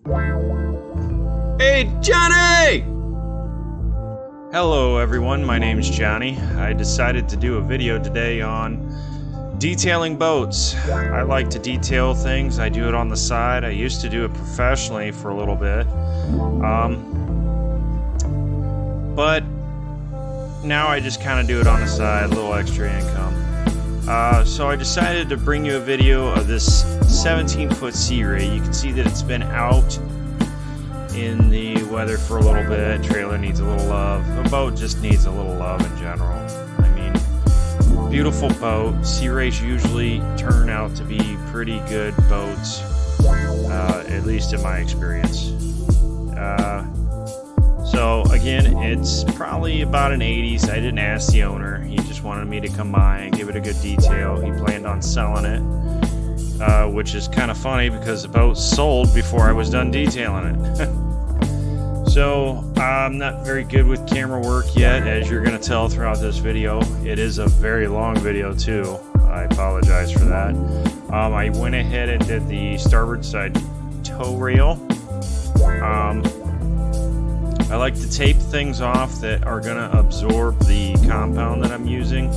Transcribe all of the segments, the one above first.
Hey, Johnny! Hello everyone, my name's Johnny. I decided to do a video today on detailing boats. I like to detail things. I do it on the side. I used to do it professionally for a little bit. But now I just kind of do it on the side, a little extra income. So I decided to bring you a video of this 17-foot Sea Ray. You can see that it's been out in the weather for a little bit. Trailer needs a little love. The boat just needs a little love in general. I mean, beautiful boat. Sea Rays usually turn out to be pretty good boats, at least in my experience. So again, it's probably about an 80s. I didn't ask the owner. He just wanted me to come by and give it a good detail. He planned on selling it, which is kind of funny because the boat sold before I was done detailing it. So I'm not very good with camera work yet, as you're going to tell throughout this video. It is a very long video too. I apologize for that. I went ahead and did the starboard side tow rail. I like to tape things off that are going to absorb the compound that I'm using,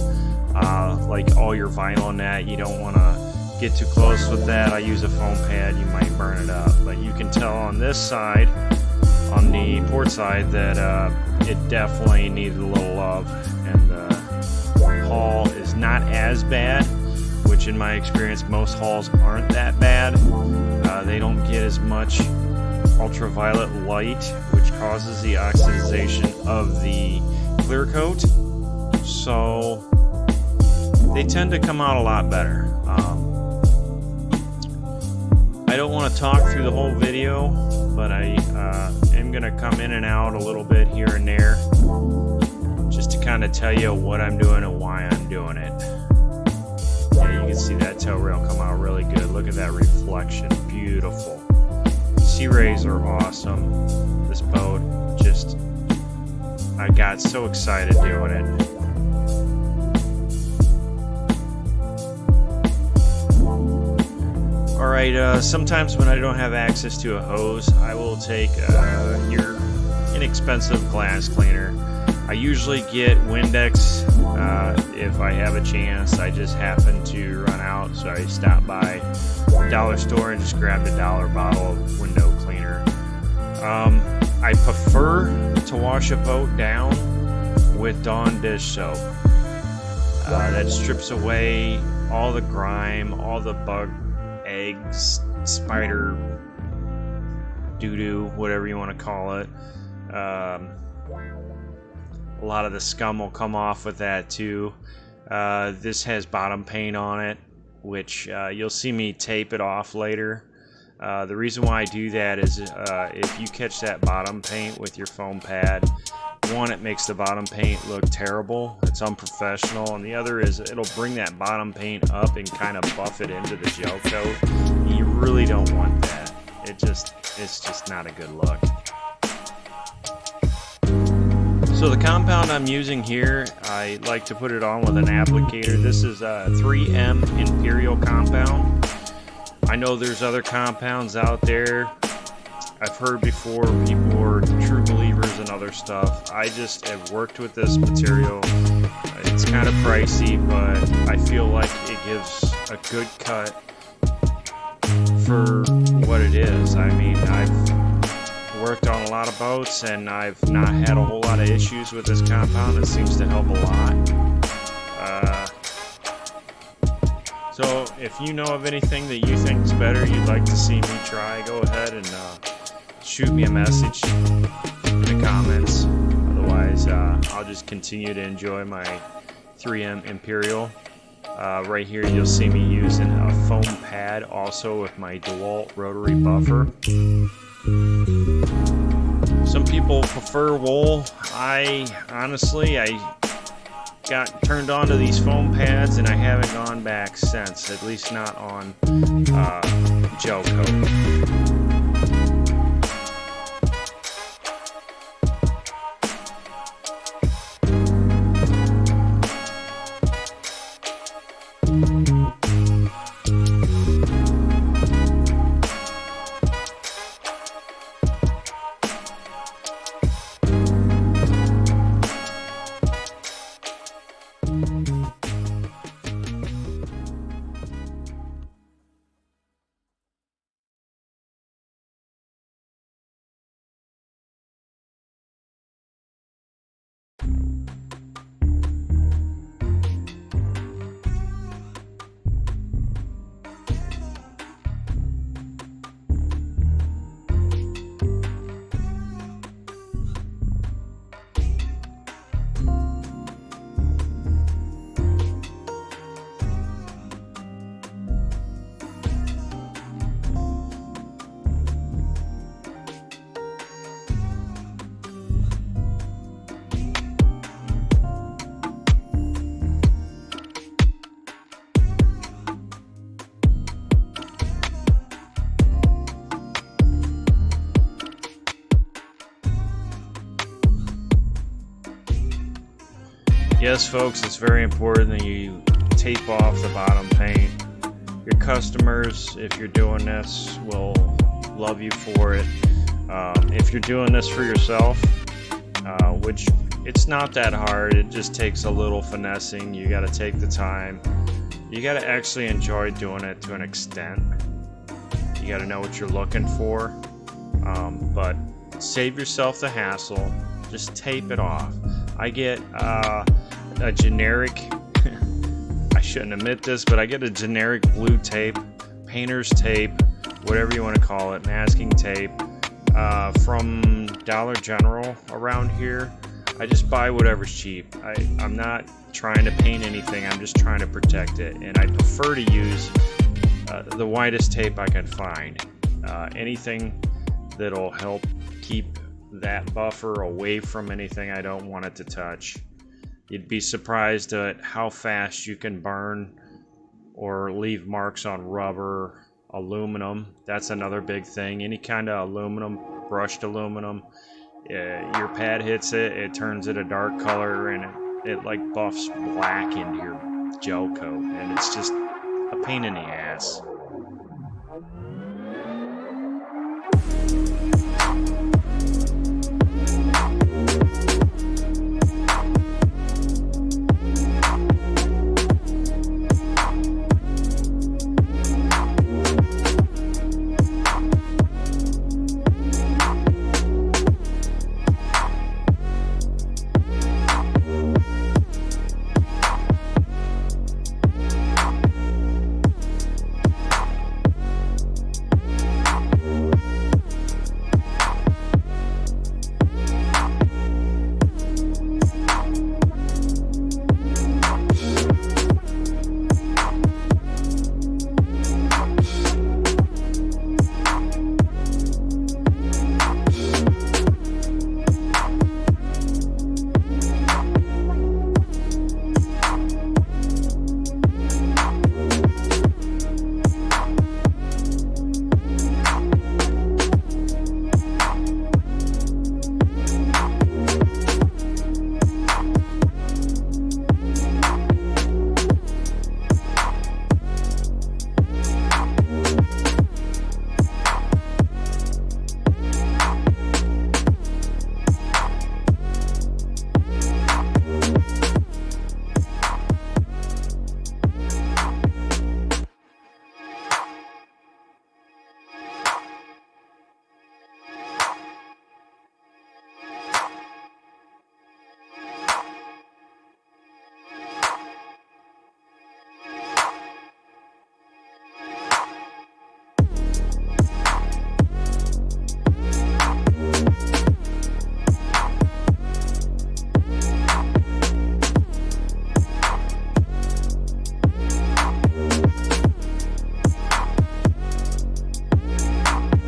like all your vinyl net. You don't want to get too close with that. I use a foam pad, you might burn it up, but you can tell on this side, on the port side, that it definitely needed a little love, and the hull is not as bad, which in my experience most hulls aren't that bad. They don't get as much ultraviolet light, which causes the oxidization of the clear coat, so they tend to come out a lot better. I don't want to talk through the whole video, but I am going to come in and out a little bit here and there just to kind of tell you what I'm doing and why I'm doing it. Yeah, you can see that tail rail come out really good. Look at that reflection, beautiful. Sea Rays are awesome. This boat, just, I got so excited doing it. Alright, sometimes when I don't have access to a hose, I will take your inexpensive glass cleaner. I usually get Windex if I have a chance. I just happen to run out, so I stop by the dollar store and just grabbed a $1 bottle of window cleaner. I prefer to wash a boat down with Dawn dish soap. That strips away all the grime, all the bug eggs, spider doo-doo, whatever you want to call it. A lot of the scum will come off with that too. This has bottom paint on it, which you'll see me tape it off later. The reason why I do that is if you catch that bottom paint with your foam pad, one, it makes the bottom paint look terrible, it's unprofessional, and the other is it'll bring that bottom paint up and kind of buff it into the gel coat. You really don't want that. It's just not a good look. So the compound I'm using here, I like to put it on with an applicator. This is a 3M Imperial compound. I know there's other compounds out there. I've heard before people are true believers and other stuff. I just have worked with this material. It's kind of pricey, but I feel like it gives a good cut for what it is. I mean, I've worked on a lot of boats and I've not had a whole lot of issues with this compound. It seems to help a lot. So if you know of anything that you think is better, you'd like to see me try, go ahead and shoot me a message in the comments. Otherwise, I'll just continue to enjoy my 3M Imperial. Right here you'll see me using a foam pad also with my DeWalt rotary buffer. Some people prefer wool. Honestly, I got turned on to these foam pads and I haven't gone back since, at least not on gel coat. Yes, folks, it's very important that you tape off the bottom paint. Your customers, if you're doing this, will love you for it. If you're doing this for yourself, which it's not that hard, it just takes a little finessing. You got to take the time. You got to actually enjoy doing it to an extent. You got to know what you're looking for, but save yourself the hassle. Just tape it off. I get a generic, I shouldn't admit this, but I get a generic blue tape, painter's tape, whatever you want to call it, masking tape, from Dollar General around here. I just buy whatever's cheap. I'm not trying to paint anything, I'm just trying to protect it, and I prefer to use the whitest tape I can find. Anything that'll help keep that buffer away from anything I don't want it to touch. You'd be surprised at how fast you can burn or leave marks on rubber, aluminum. That's another big thing. Any kind of aluminum, brushed aluminum, your pad hits it, it turns it a dark color, and it like buffs black into your gel coat, and it's just a pain in the ass.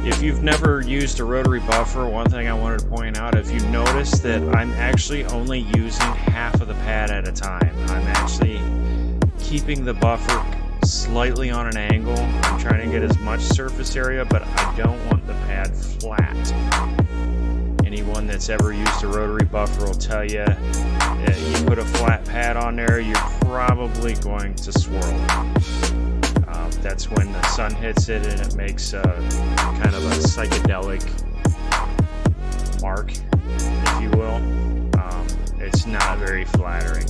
If you've never used a rotary buffer, one thing I wanted to point out, if you notice that I'm actually only using half of the pad at a time. I'm actually keeping the buffer slightly on an angle. I'm trying to get as much surface area, but I don't want the pad flat. Anyone that's ever used a rotary buffer will tell you that you put a flat pad on there, you're probably going to swirl it. That's when the sun hits it and it makes kind of a psychedelic mark, if you will. It's not very flattering.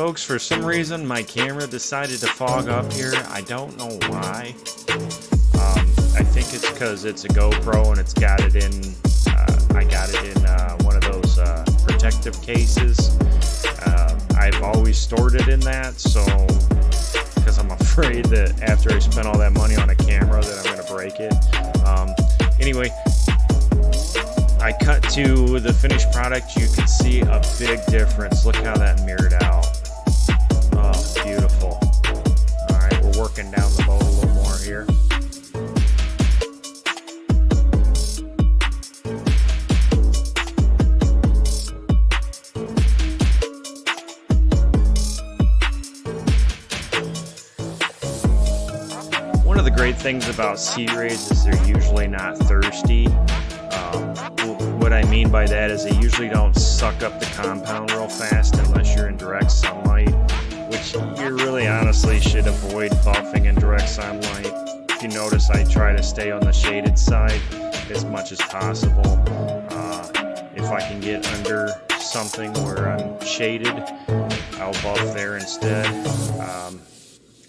Folks, for some reason my camera decided to fog up here. I don't know why. I think it's because it's a GoPro and it's got it in, I got it in one of those protective cases. I've always stored it in that, so, because I'm afraid that after I spend all that money on a camera that I'm going to break it. Anyway, I cut to the finished product. You can see a big difference. Look how that mirrored out. Oh, beautiful. All right, we're working down the boat a little more here. One of the great things about sea rays is they're usually not thirsty. What I mean by that is they usually don't suck up the compound real fast unless you're in direct sunlight, which you really honestly should avoid buffing in direct sunlight. If you notice, I try to stay on the shaded side as much as possible. If I can get under something where I'm shaded, I'll buff there instead.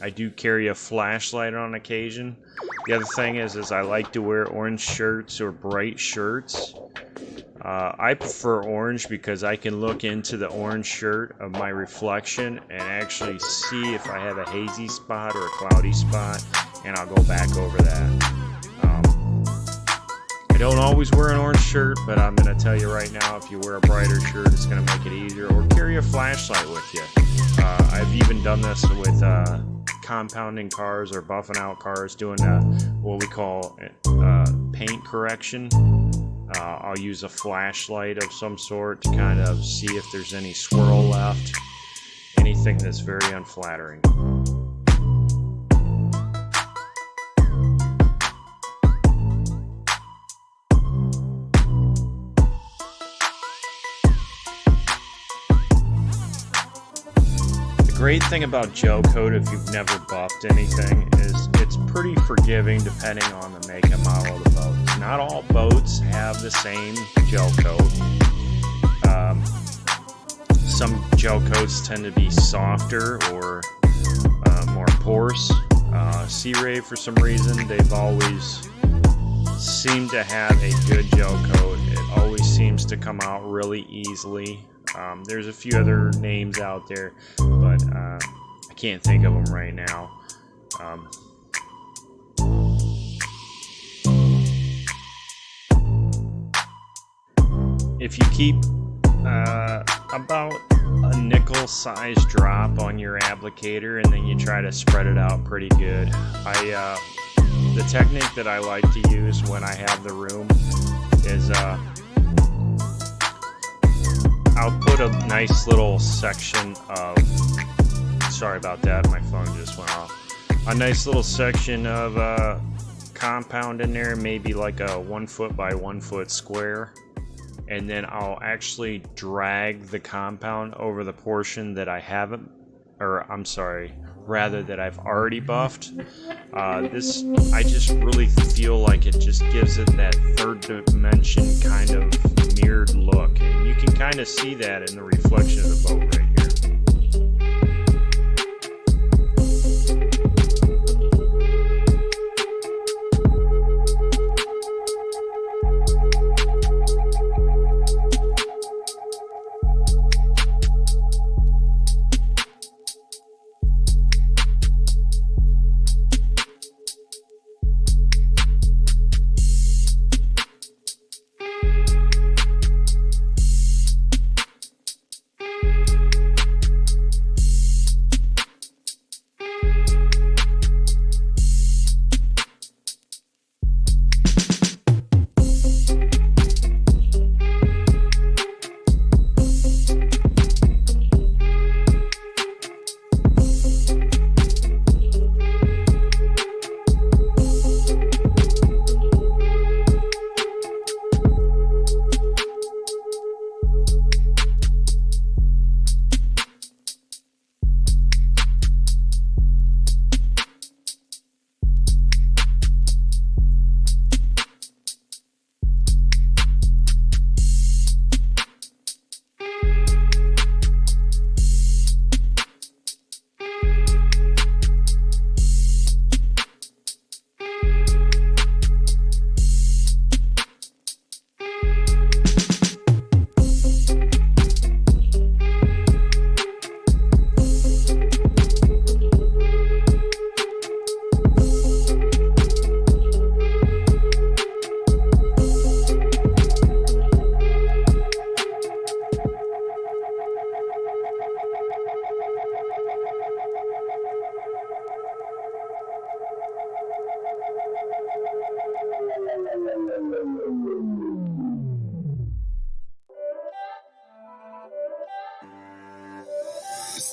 I do carry a flashlight on occasion. The other thing is I like to wear orange shirts or bright shirts. I prefer orange because I can look into the orange shirt of my reflection and actually see if I have a hazy spot or a cloudy spot, and I'll go back over that. I don't always wear an orange shirt, but I'm going to tell you right now, if you wear a brighter shirt, it's going to make it easier. Or carry a flashlight with you. I've even done this with compounding cars or buffing out cars, doing what we call paint correction. I'll use a flashlight of some sort to kind of see if there's any swirl left, anything that's very unflattering. The great thing about gel coat, if you've never buffed anything, is it's pretty forgiving depending on the make and model of the boat. Not all boats have the same gel coat. Some gel coats tend to be softer or more porous. Sea Ray, for some reason, they've always seemed to have a good gel coat. It always seems to come out really easily. There's a few other names out there, but I can't think of them right now. If you keep about a nickel size drop on your applicator and then you try to spread it out pretty good. The technique that I like to use when I have the room is I'll put a nice little section of, sorry about that, my phone just went off. A nice little section of compound in there, maybe like a 1 foot by 1 foot square. And then I'll actually drag the compound over the portion that I haven't, or I'm sorry, rather that I've already buffed. This, I just really feel like it just gives it that third dimension kind of mirrored look. And you can kind of see that in the reflection of the boat right here.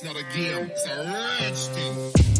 It's not a game, it's a rage thing.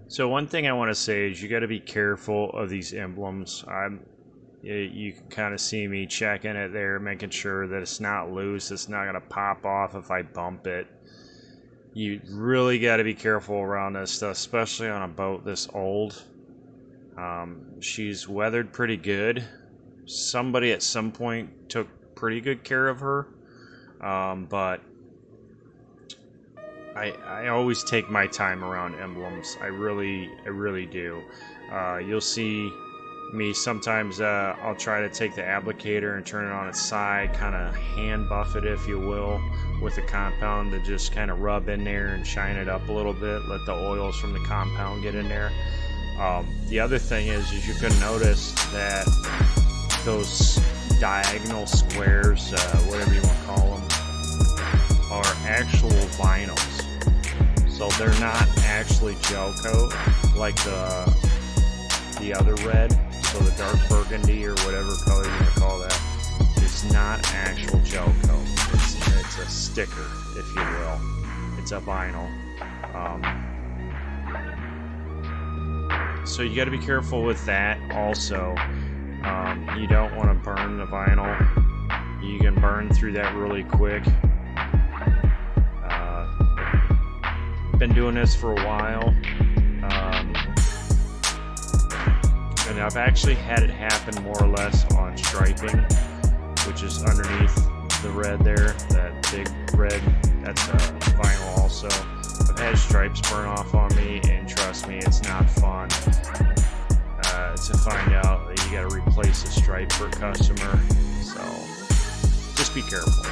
So one thing I want to say is you got to be careful of these emblems. You can kind of see me checking it there, making sure that it's not loose. It's not going to pop off if I bump it. You really got to be careful around this stuff, especially on a boat this old. She's weathered pretty good. Somebody at some point took pretty good care of her, but I always take my time around emblems. I really do. You'll see me sometimes. I'll try to take the applicator and turn it on its side, kind of hand buff it, if you will, with the compound to just kind of rub in there and shine it up a little bit. Let the oils from the compound get in there. The other thing is you can notice that those diagonal squares, whatever you want to call them, are actual vinyls. So they're not actually gel coat like the other red. So the dark burgundy or whatever color you want to call that, it's not actual gel coat. It's a sticker, if you will. It's a vinyl. So you got to be careful with that also. You don't want to burn the vinyl. You can burn through that really quick. Been doing this for a while, and I've actually had it happen more or less on striping, which is underneath the red there, that big red. That's vinyl also. I've had stripes burn off on me, and trust me, it's not fun to find out that you got to replace a stripe for a customer. So just be careful.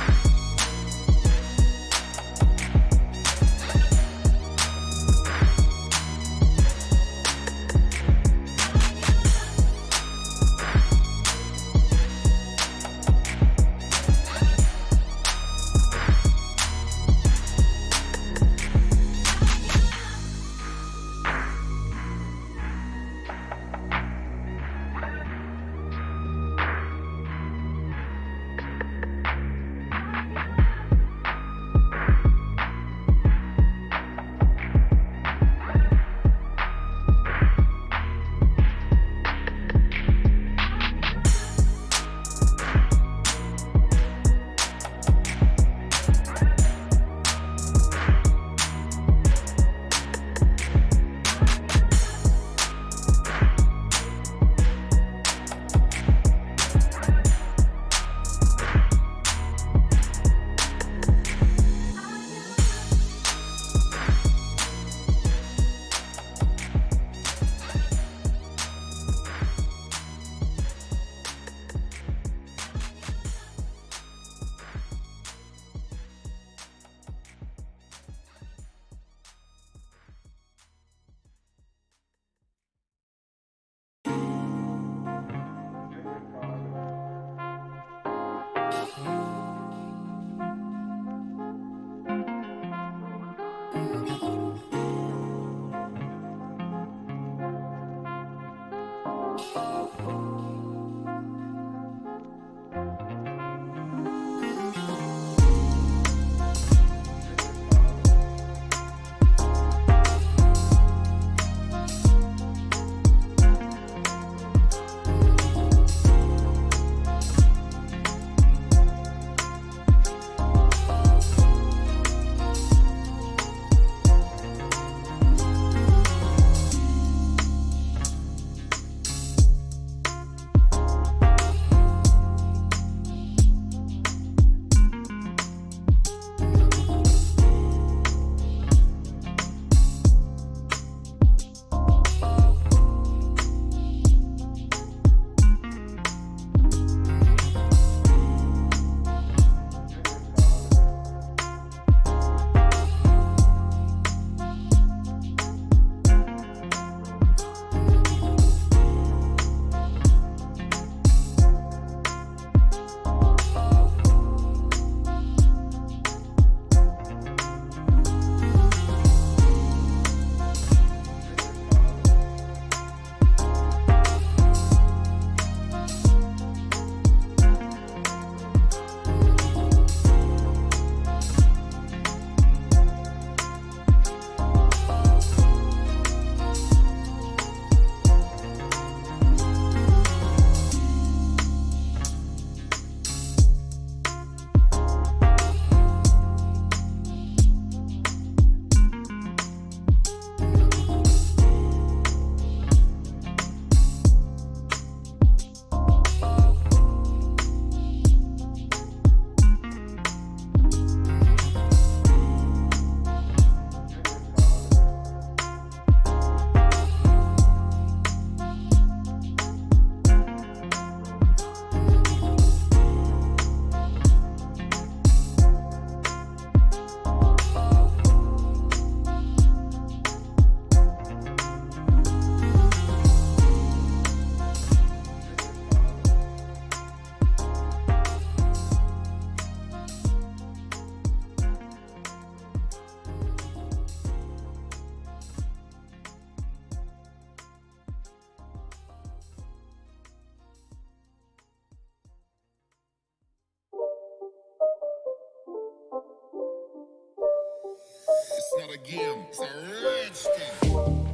not a game, it's a rich thing.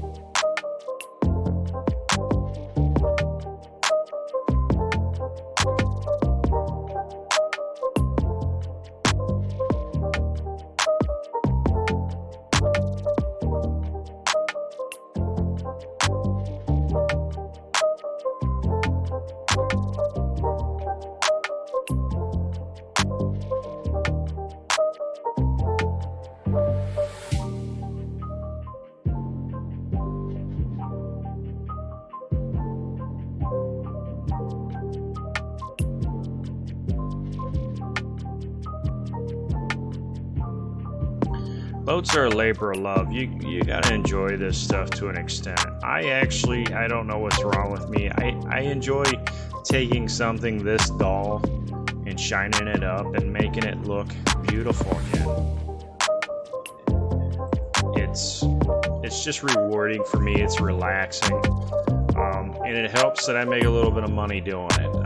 Boats are a labor of love. You gotta enjoy this stuff to an extent. I don't know what's wrong with me. I enjoy taking something this dull and shining it up and making it look beautiful again. It's just rewarding for me. It's relaxing, and it helps that I make a little bit of money doing it.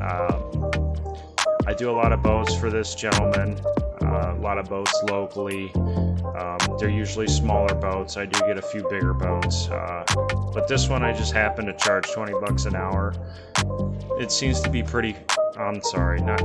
I do a lot of boats for this gentleman. A lot of boats locally. They're usually smaller boats. I do get a few bigger boats, but this one I just happen to charge $20 an hour. It seems to be pretty. I'm sorry, not.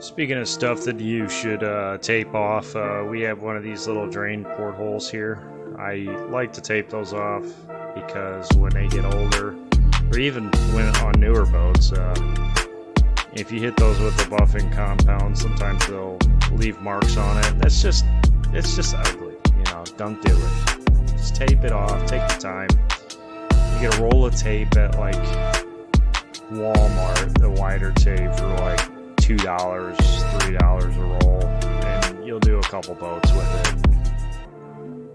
Speaking of stuff that you should tape off, we have one of these little drain portholes here. I like to tape those off because when they get older, or even when on newer boats, if you hit those with the buffing compound, sometimes they'll leave marks on it. It's just ugly, you know. Don't do it. Just tape it off. Take the time. You get a roll of tape at like Walmart, the wider tape for like $2, $3 a roll, and you'll do a couple boats with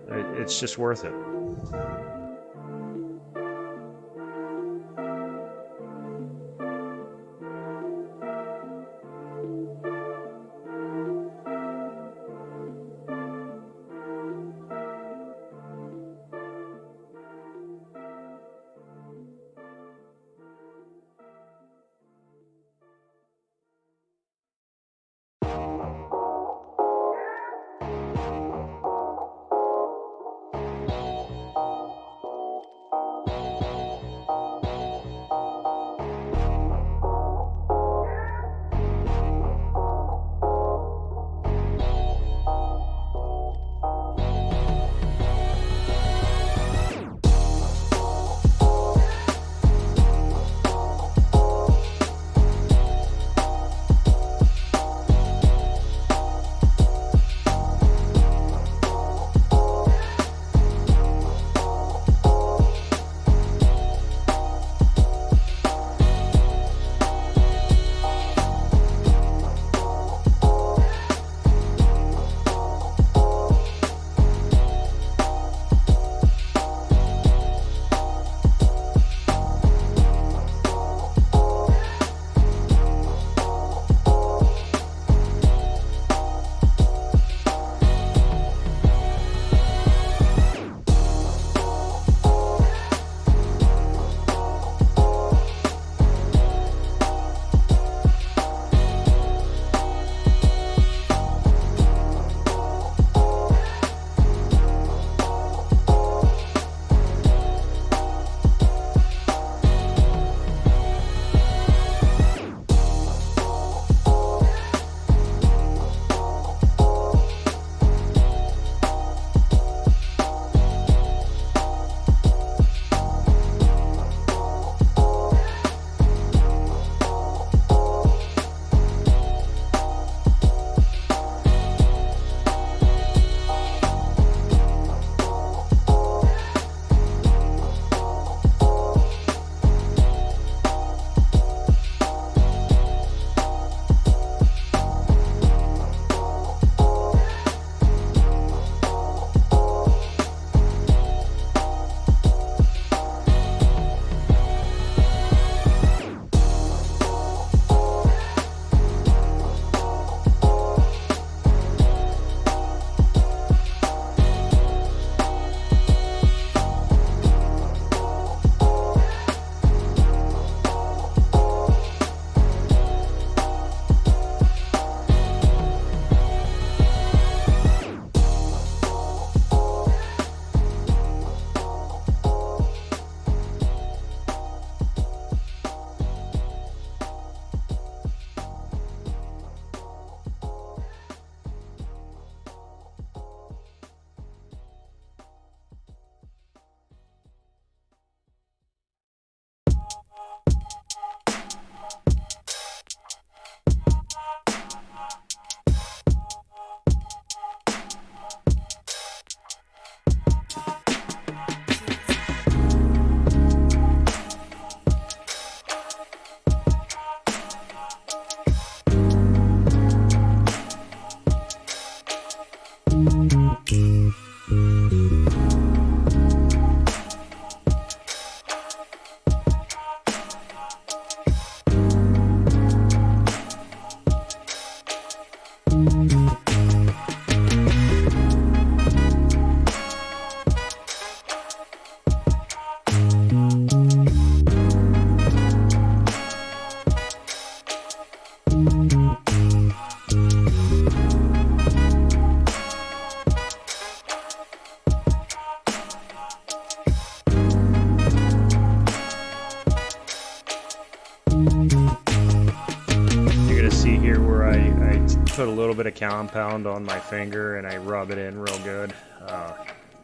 it. It's just worth it. put a little bit of compound on my finger and I rub it in real good.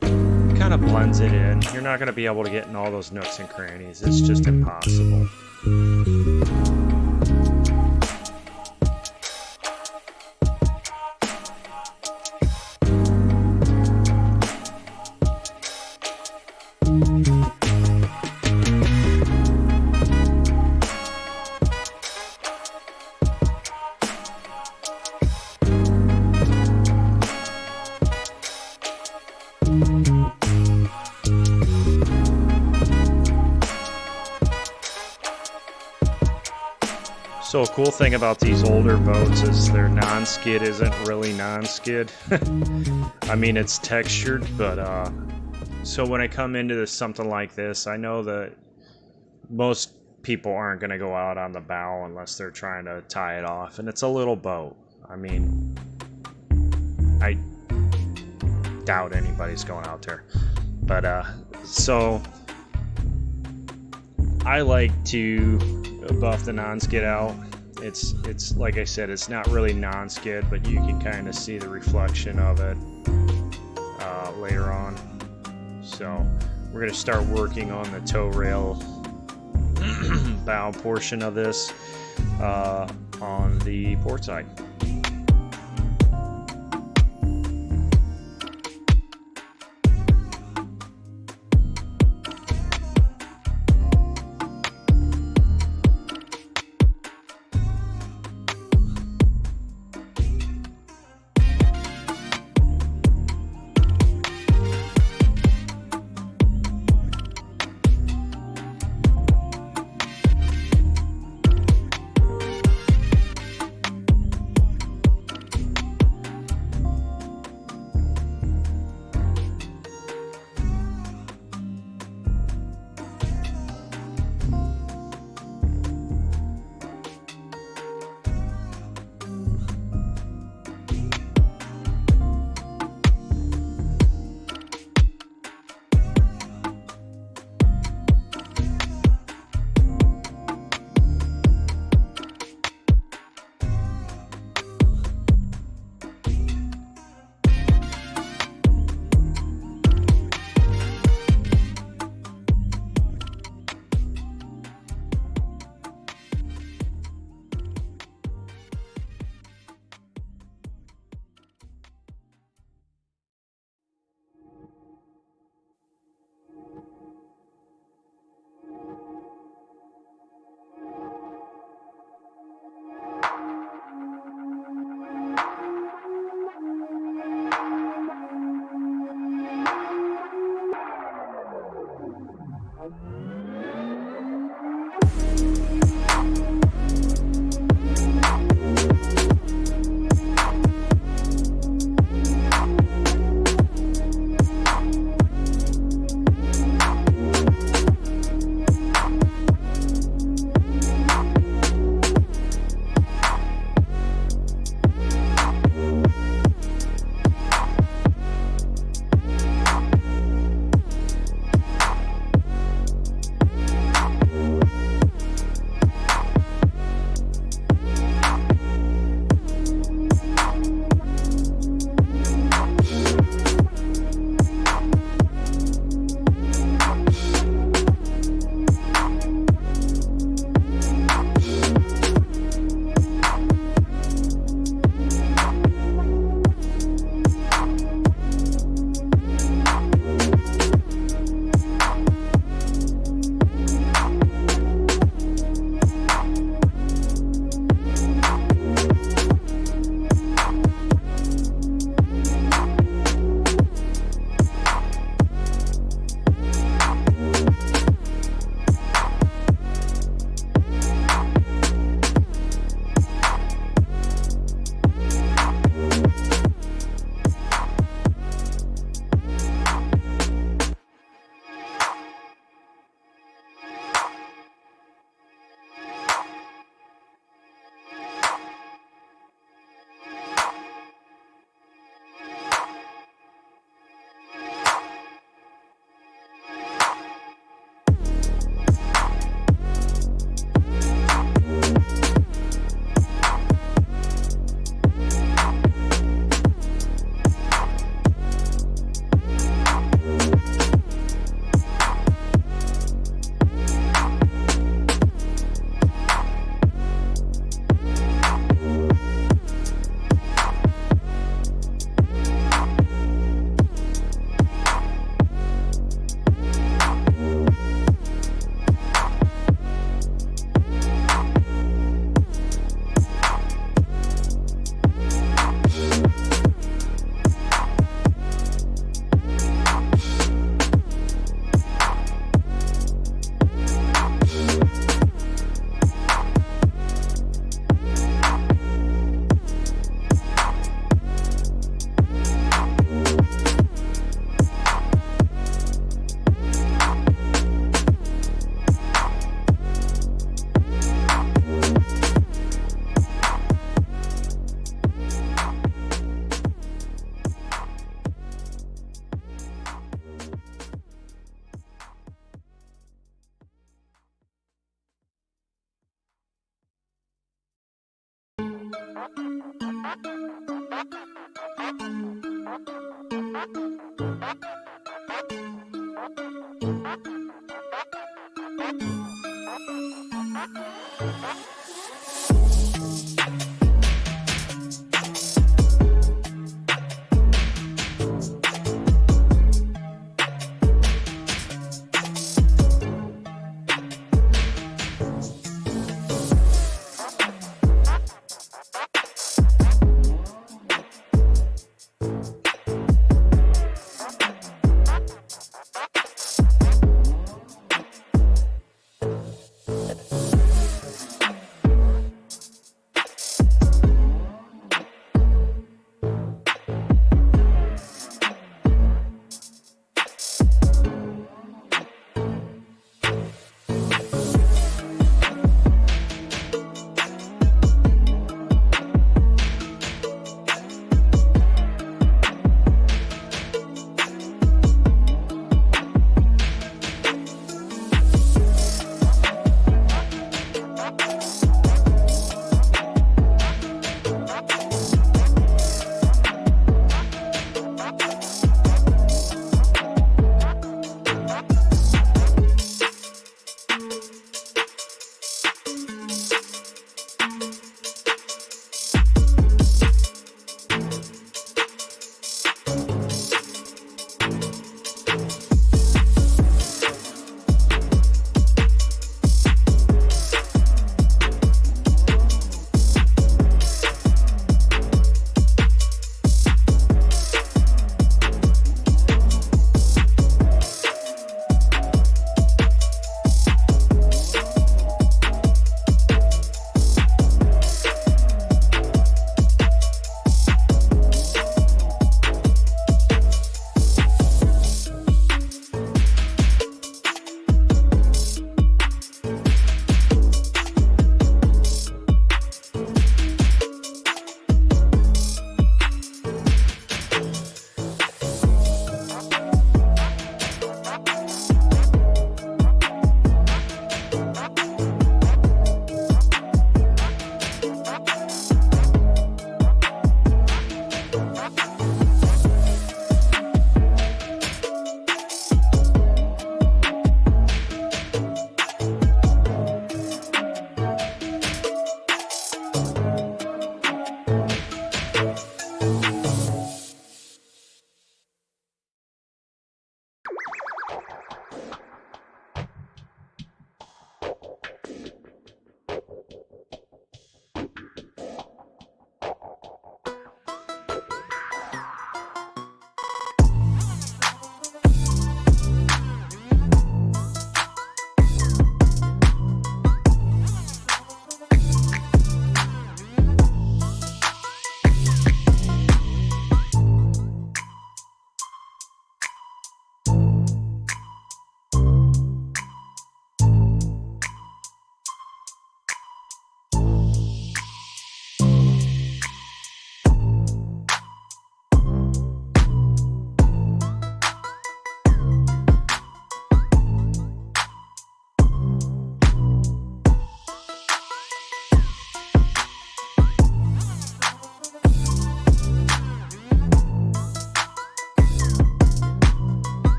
Kind of blends it in. You're not going to be able to get in all those nooks and crannies. It's just impossible. So a cool thing about these older boats is their non-skid isn't really non-skid. I mean, it's textured, but so when I come into something like this, I know that most people aren't going to go out on the bow unless they're trying to tie it off, and it's a little boat. I mean, I doubt anybody's going out there, but so I like to buff the non-skid out. It's like I said, it's not really non-skid, but you can kind of see the reflection of it later on. So we're going to start working on the tow rail bow portion of this on the port side.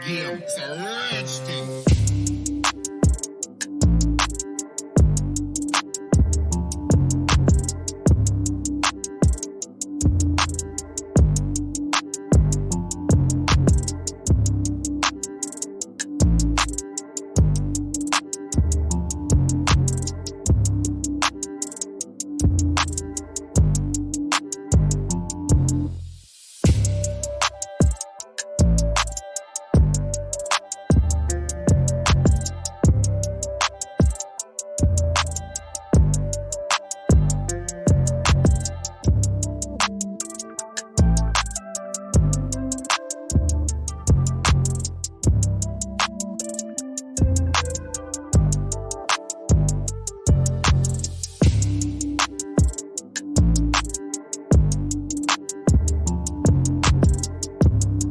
Yeah, it's a rich thing.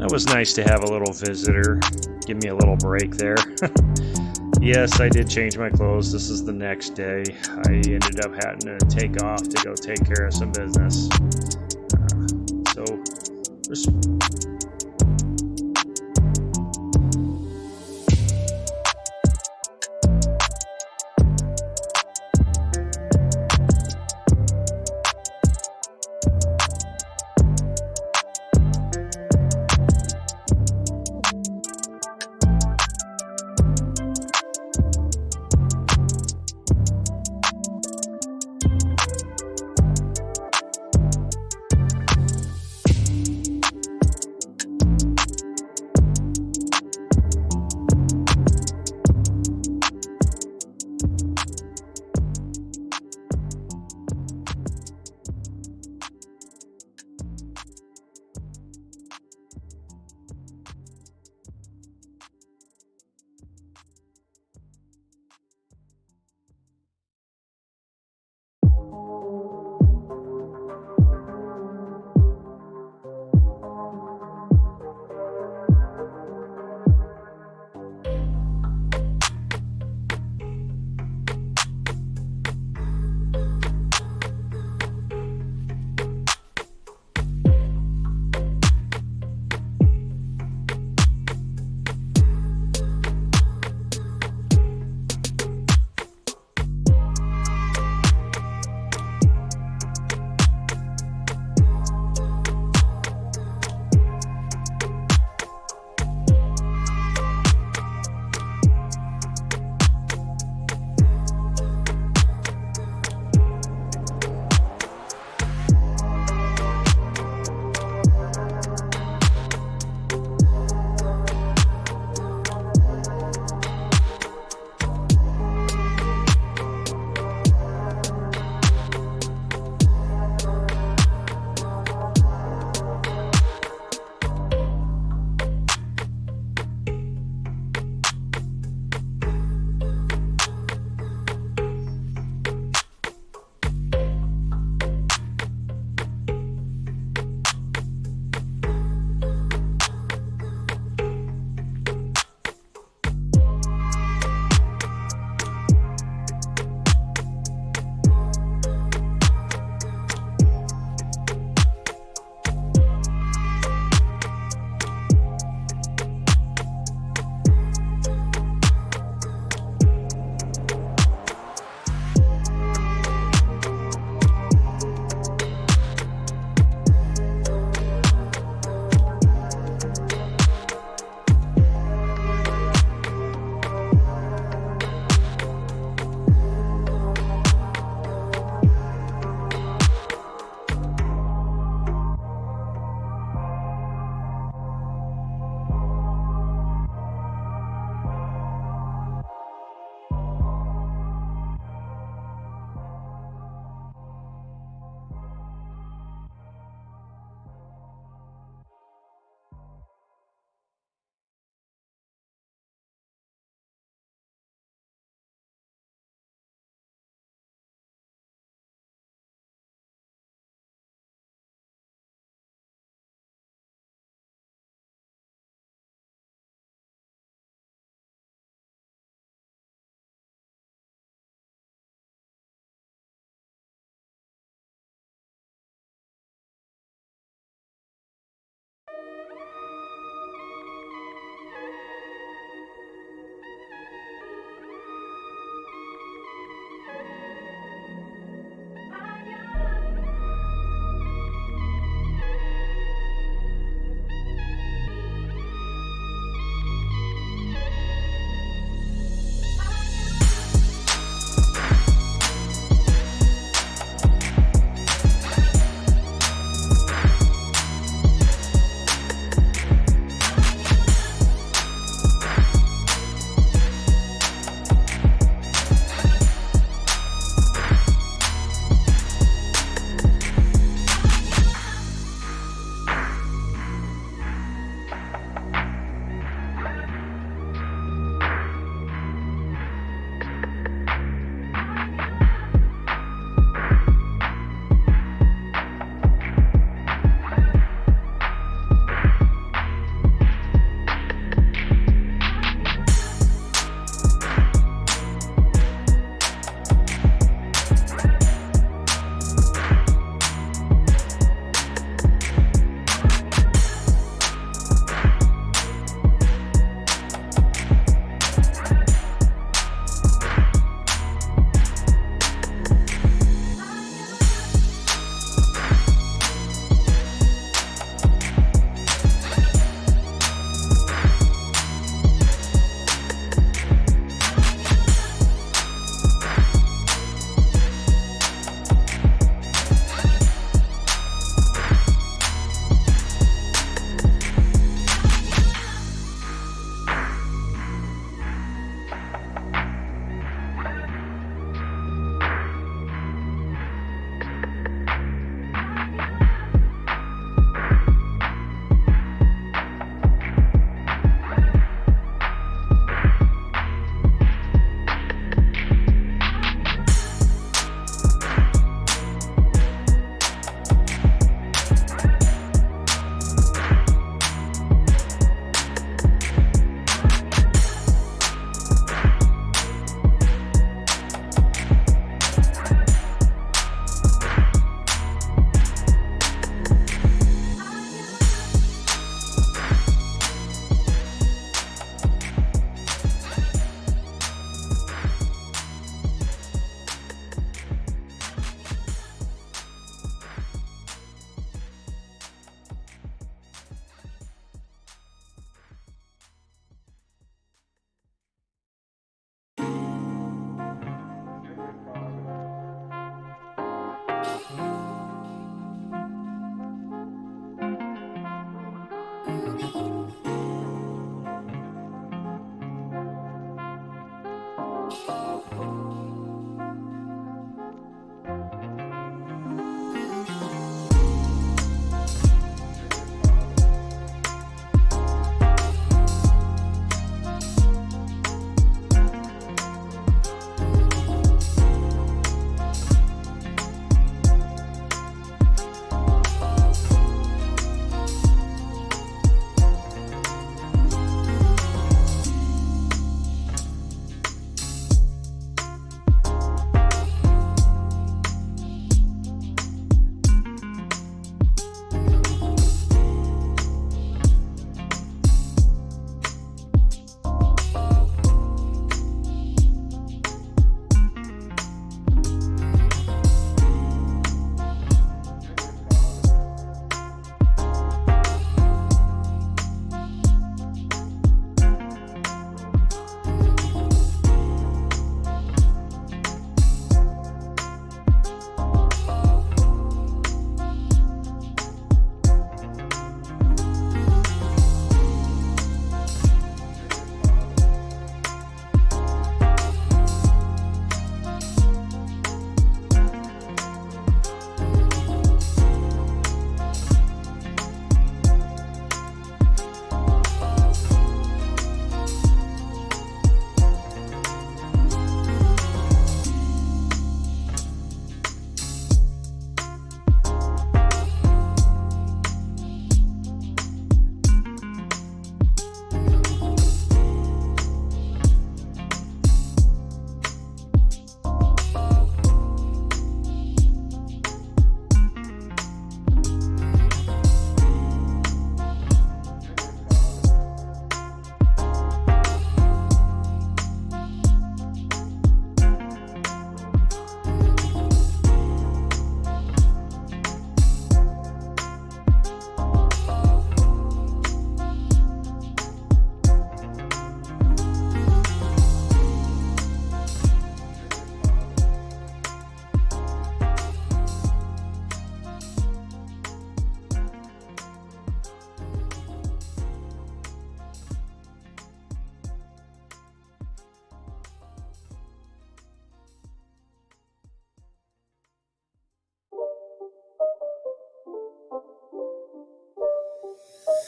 That was nice to have a little visitor. Give me a little break there. Yes, I did change my clothes. This is the next day. I ended up having to take off to go take care of some business. So, there's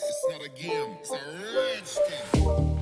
It's not a game, it's a rich thing.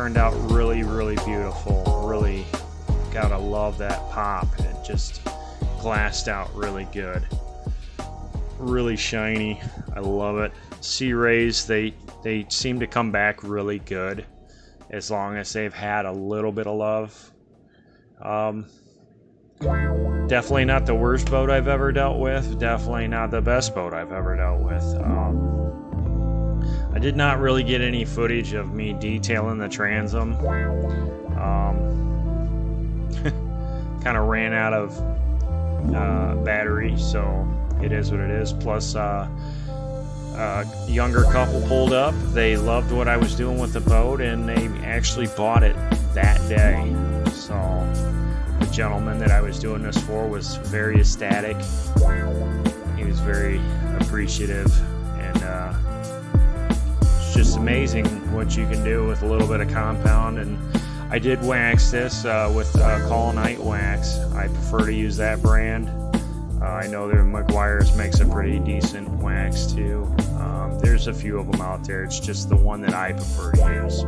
turned out really, really beautiful. Really gotta love that pop. It just glassed out really good. Really shiny. I love it. Sea rays, they seem to come back really good as long as they've had a little bit of love. Definitely not the worst boat I've ever dealt with. Definitely not the best boat I've ever dealt with. I did not really get any footage of me detailing the transom. Kind of ran out of battery, so it is what it is. Plus, younger couple pulled up. They loved what I was doing with the boat, and they actually bought it that day. So the gentleman that I was doing this for was very ecstatic. He was very appreciative, and it's just amazing what you can do with a little bit of compound. And I did wax this with Call Night Wax. I prefer to use that brand. I know that McGuire's makes a pretty decent wax too. There's a few of them out there. It's just the one that I prefer to use.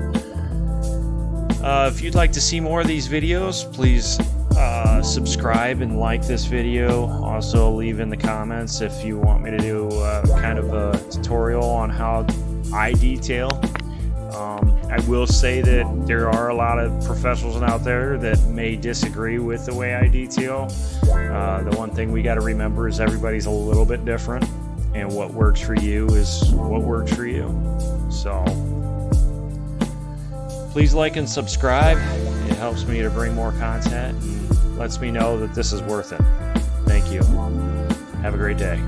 If you'd like to see more of these videos, please subscribe and like this video. Also, leave in the comments if you want me to do kind of a tutorial on how I detail. I will say that there are a lot of professionals out there that may disagree with the way I detail. The one thing we got to remember is everybody's a little bit different, and what works for you is what works for you. So please like and subscribe. It helps me to bring more content and lets me know that this is worth it. Thank you. Have a great day.